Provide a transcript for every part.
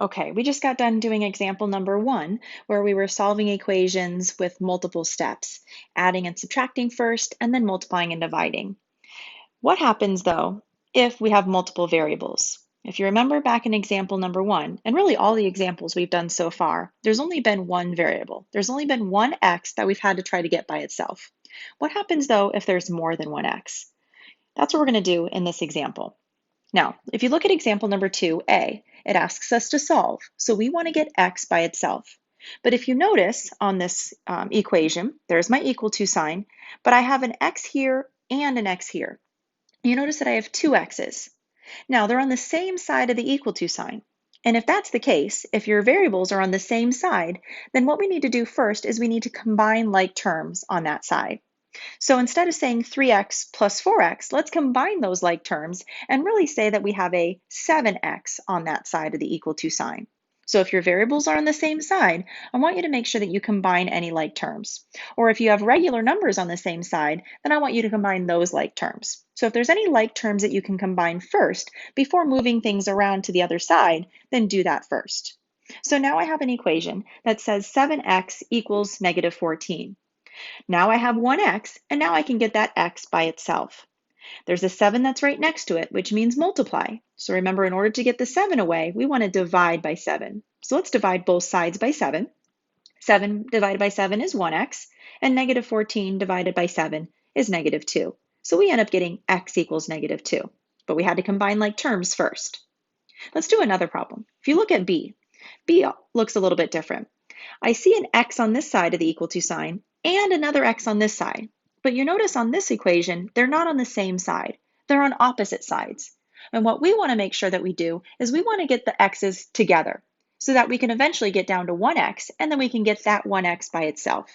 Okay, we just got done doing example number 1, where we were solving equations with multiple steps, adding and subtracting first, and then multiplying and dividing. What happens though if we have multiple variables? If you remember back in example number 1, and really all the examples we've done so far, there's only been one variable. There's only been one x that we've had to try to get by itself. What happens though if there's more than one x? That's what we're going to do in this example. Now, if you look at example number 2a, it asks us to solve. So we want to get x by itself. But if you notice on this equation, there's my equal to sign, but I have an x here and an x here. You notice that I have two x's. Now, they're on the same side of the equal to sign. And if that's the case, if your variables are on the same side, then what we need to do first is we need to combine like terms on that side. So instead of saying 3x plus 4x, let's combine those like terms and really say that we have a 7x on that side of the equal to sign. So if your variables are on the same side, I want you to make sure that you combine any like terms. Or if you have regular numbers on the same side, then I want you to combine those like terms. So if there's any like terms that you can combine first before moving things around to the other side, then do that first. So now I have an equation that says 7x equals negative 14. Now I have one x, and now I can get that x by itself. There's a 7 that's right next to it, which means multiply. So remember, in order to get the 7 away, we want to divide by 7. So let's divide both sides by 7. 7 divided by 7 is 1x, and negative 14 divided by 7 is negative 2. So we end up getting x equals negative 2. But we had to combine like terms first. Let's do another problem. If you look at b, b looks a little bit different. I see an x on this side of the equal to sign and another x on this side. But you notice on this equation, they're not on the same side. They're on opposite sides. And what we want to make sure that we do is we want to get the x's together so that we can eventually get down to 1x, and then we can get that 1x by itself.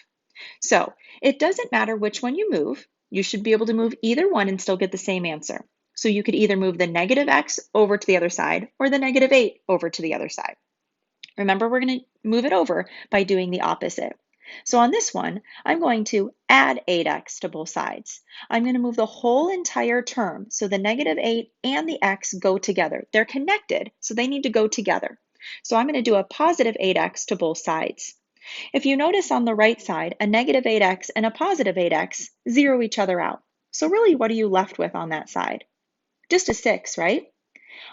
So it doesn't matter which one you move. You should be able to move either one and still get the same answer. So you could either move the negative x over to the other side or the negative 8 over to the other side. Remember, we're going to move it over by doing the opposite. So on this one, I'm going to add 8x to both sides. I'm going to move the whole entire term, so the negative 8 and the x go together. They're connected, so they need to go together. So I'm going to do a positive 8x to both sides. If you notice on the right side, a negative 8x and a positive 8x zero each other out. So really, what are you left with on that side? Just a 6, right?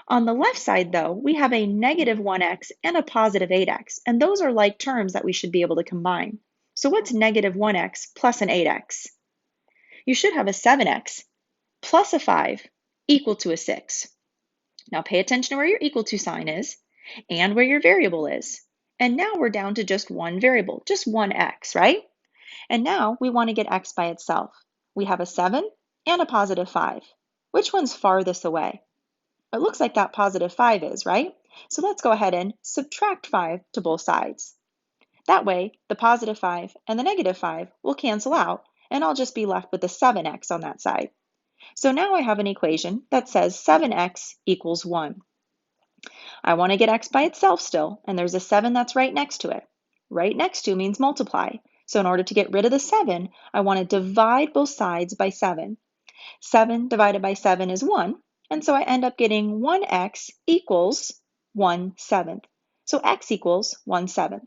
On the left side, though, we have a negative 1x and a positive 8x, and those are like terms that we should be able to combine. So what's negative 1x plus an 8x? You should have a 7x plus a 5 equal to a 6. Now pay attention to where your equal to sign is and where your variable is. And now we're down to just one variable, just one x, right? And now we want to get x by itself. We have a 7 and a positive 5. Which one's farthest away? It looks like that positive 5 is, right? So let's go ahead and subtract 5 to both sides. That way, the positive 5 and the negative 5 will cancel out, and I'll just be left with the 7x on that side. So now I have an equation that says 7x equals 1. I want to get x by itself still, and there's a 7 that's right next to it. Right next to means multiply. So in order to get rid of the 7, I want to divide both sides by 7. 7 divided by 7 is 1. And so I end up getting 1x equals 1/7. So x equals 1/7.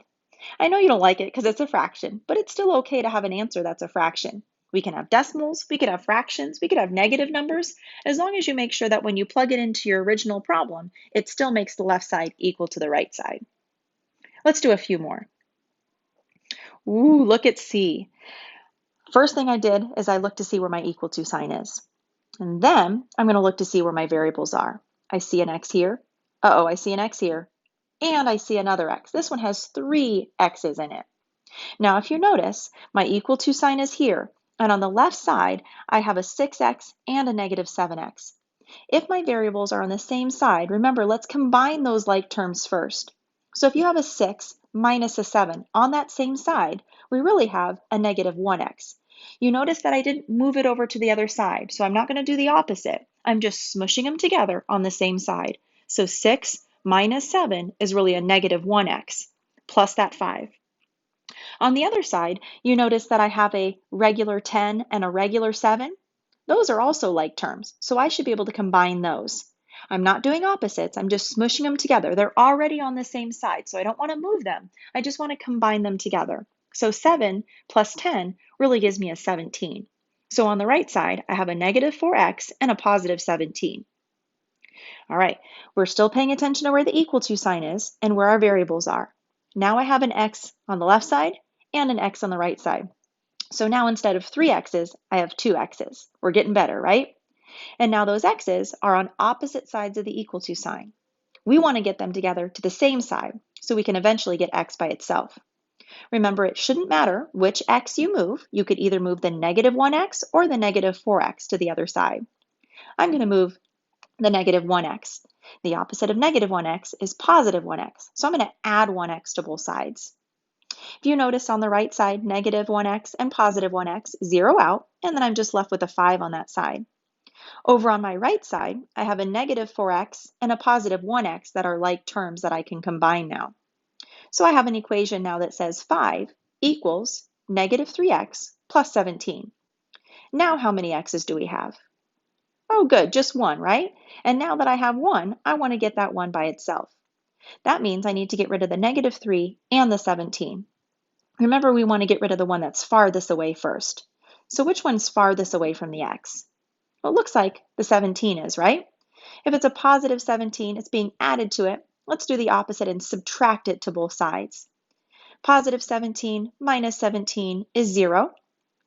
I know you don't like it because it's a fraction, but it's still okay to have an answer that's a fraction. We can have decimals, we could have fractions, we could have negative numbers, as long as you make sure that when you plug it into your original problem, it still makes the left side equal to the right side. Let's do a few more. Ooh, look at C. First thing I did is I looked to see where my equal to sign is. And then I'm going to look to see where my variables are. I see an x here. I see an x here. And I see another x. This one has 3 x's in it. Now, if you notice, my equal to sign is here. And on the left side, I have a 6x and a negative 7x. If my variables are on the same side, remember, let's combine those like terms first. So if you have a 6 minus a 7 on that same side, we really have a negative 1x. You notice that I didn't move it over to the other side, so I'm not going to do the opposite. I'm just smushing them together on the same side. So 6 minus 7 is really a negative 1x plus that 5. On the other side, you notice that I have a regular 10 and a regular 7. Those are also like terms, so I should be able to combine those. I'm not doing opposites, I'm just smushing them together. They're already on the same side, so I don't want to move them. I just want to combine them together. So 7 plus 10 really gives me a 17. So on the right side, I have a negative 4x and a positive 17. All right, we're still paying attention to where the equal to sign is and where our variables are. Now I have an x on the left side and an x on the right side. So now instead of 3 x's, I have 2 x's. We're getting better, right? And now those x's are on opposite sides of the equal to sign. We want to get them together to the same side so we can eventually get x by itself. Remember, it shouldn't matter which x you move. You could either move the negative 1x or the negative 4x to the other side. I'm going to move the negative 1x. The opposite of negative 1x is positive 1x. So I'm going to add 1x to both sides. If you notice on the right side, negative 1x and positive 1x zero out, and then I'm just left with a 5 on that side. Over on my right side, I have a negative 4x and a positive 1x that are like terms that I can combine now. So I have an equation now that says 5 equals negative 3x plus 17. Now how many x's do we have? Oh, good, just one, right? And now that I have one, I want to get that one by itself. That means I need to get rid of the negative 3 and the 17. Remember, we want to get rid of the one that's farthest away first. So which one's farthest away from the x? Well, it looks like the 17 is, right? If it's a positive 17, it's being added to it. Let's do the opposite and subtract it to both sides. Positive 17 minus 17 is 0.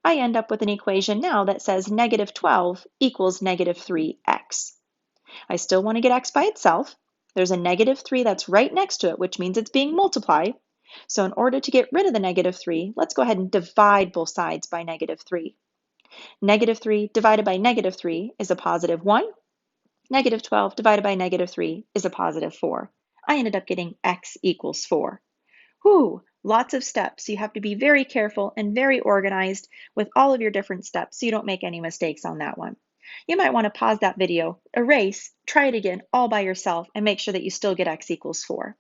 I end up with an equation now that says negative 12 equals negative 3x. I still want to get x by itself. There's a negative 3 that's right next to it, which means it's being multiplied. So in order to get rid of the negative 3, let's go ahead and divide both sides by negative 3. Negative 3 divided by negative 3 is a positive 1. Negative 12 divided by negative 3 is a positive 4. I ended up getting x equals 4. Whew, lots of steps. You have to be very careful and very organized with all of your different steps so you don't make any mistakes on that one. You might want to pause that video, erase, try it again all by yourself, and make sure that you still get x equals 4.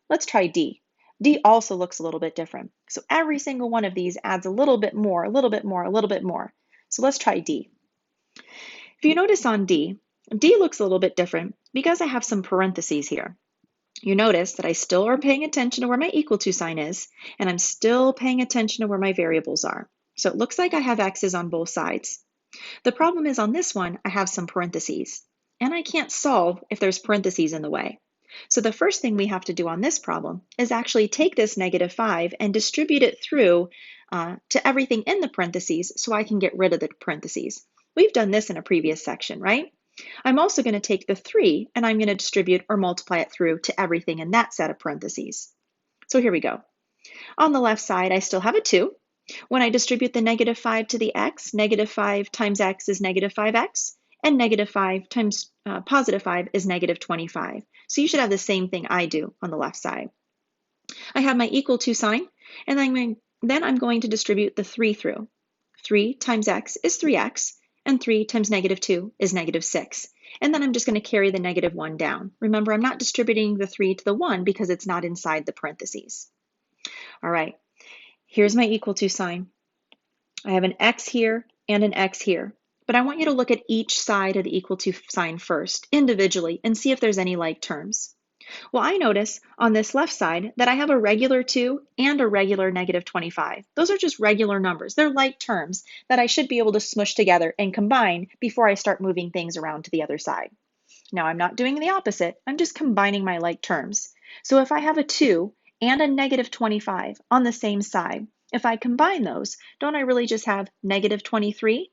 Let's try D. D also looks a little bit different. So every single one of these adds a little bit more, a little bit more, a little bit more. So let's try D. If you notice on D, D looks a little bit different because I have some parentheses here. You notice that I still are paying attention to where my equal to sign is, and I'm still paying attention to where my variables are. So it looks like I have x's on both sides. The problem is on this one, I have some parentheses, and I can't solve if there's parentheses in the way. So the first thing we have to do on this problem is actually take this negative 5 and distribute it through to everything in the parentheses so I can get rid of the parentheses. We've done this in a previous section, right? I'm also going to take the 3 and I'm going to distribute or multiply it through to everything in that set of parentheses. So here we go. On the left side, I still have a 2. When I distribute the negative 5 to the x, negative 5 times x is negative 5x, and negative 5 times positive 5 is negative 25. So you should have the same thing I do on the left side. I have my equal to sign, and then I'm going to distribute the 3 through. 3 times x is 3x, and 3 times negative 2 is negative 6. And then I'm just going to carry the negative 1 down. Remember, I'm not distributing the 3 to the 1 because it's not inside the parentheses. All right, here's my equal to sign. I have an x here and an x here. But I want you to look at each side of the equal to sign first, individually, and see if there's any like terms. Well, I notice on this left side that I have a regular 2 and a regular negative 25. Those are just regular numbers. They're like terms that I should be able to smush together and combine before I start moving things around to the other side. Now, I'm not doing the opposite. I'm just combining my like terms. So if I have a 2 and a negative 25 on the same side, if I combine those, don't I really just have negative 23?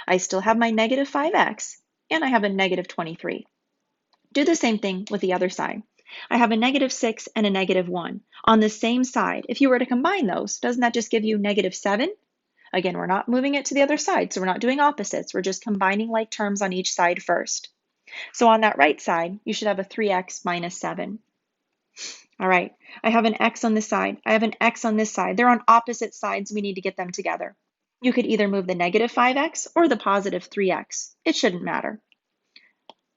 I still have my negative 5x, and I have a negative 23. Do the same thing with the other side. I have a negative 6 and a negative 1. On the same side, if you were to combine those, doesn't that just give you negative 7? Again, we're not moving it to the other side, so we're not doing opposites. We're just combining like terms on each side first. So on that right side, you should have a 3x minus 7. All right, I have an x on this side. I have an x on this side. They're on opposite sides. We need to get them together. You could either move the negative 5x or the positive 3x. It shouldn't matter.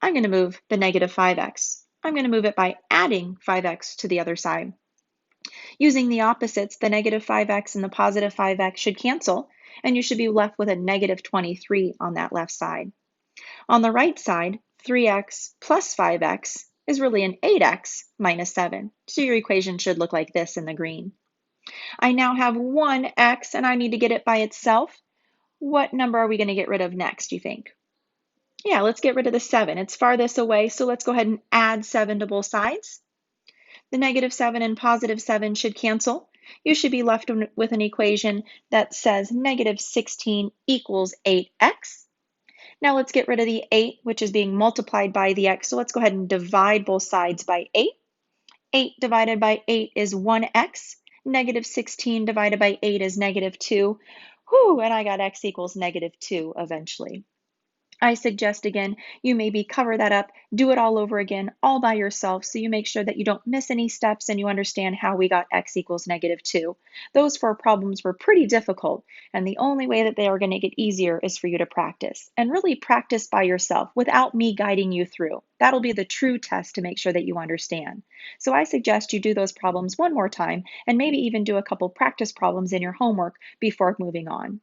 I'm going to move the negative 5x. I'm going to move it by adding 5x to the other side. Using the opposites, the negative 5x and the positive 5x should cancel, and you should be left with a negative 23 on that left side. On the right side, 3x plus 5x is really an 8x minus 7. So your equation should look like this in the green. I now have 1x and I need to get it by itself. What number are we going to get rid of next, do you think? Yeah, let's get rid of the 7. It's farthest away, so let's go ahead and add 7 to both sides. The negative 7 and positive 7 should cancel. You should be left with an equation that says negative 16 equals 8x. Now let's get rid of the 8, which is being multiplied by the x. So let's go ahead and divide both sides by 8. 8 divided by 8 is 1x. Negative 16 divided by 8 is negative 2. Whew, and I got x equals negative 2 eventually. I suggest again, you maybe cover that up, do it all over again, all by yourself, so you make sure that you don't miss any steps and you understand how we got x equals negative 2. Those 4 problems were pretty difficult, and the only way that they are going to get easier is for you to practice. And really practice by yourself without me guiding you through. That'll be the true test to make sure that you understand. So I suggest you do those problems one more time and maybe even do a couple practice problems in your homework before moving on.